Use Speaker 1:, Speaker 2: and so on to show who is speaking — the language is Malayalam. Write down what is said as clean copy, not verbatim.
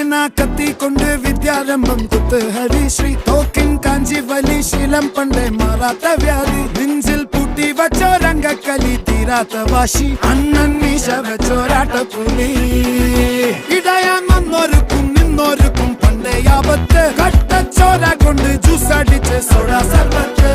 Speaker 1: പേന കത്തിക്കൊണ്ട് വിദ്യാരംഭം കുത്തുഹരി ശ്രീ തോക്കിൻ കാഞ്ചി വലി ശീലം പണ്ടേ മാറാത്ത വ്യാധി നെഞ്ചിൽ പൂട്ടി വച്ചോരംഗക്കലി തീരാത്ത വാശി അണ്ണൻ മീശ വെച്ചോരാട്ട പുലി ഇടയാങ്ങൊന്നൊരുക്കും നിന്നൊരുക്കും പണ്ടേ ആപത്ത് കട്ടച്ചോര കൊണ്ട് ജ്യൂസ് അടിച്ച് സോഡ സർബത്ത്